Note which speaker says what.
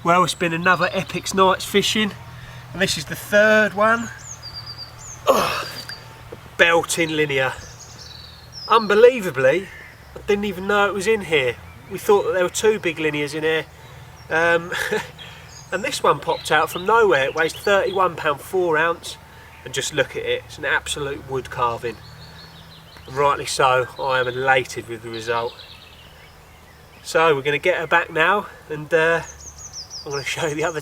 Speaker 1: Well, it's been another epic night's fishing, and this is the third one. Oh, belting linear. Unbelievably, I didn't even know it was in here. We thought that there were two big linears in here, and this one popped out from nowhere. It weighs 31 pound 4 ounce, and just look at it, it's an absolute wood carving. And rightly so, I am elated with the result. So we're going to get her back now, and I'm going to show you the other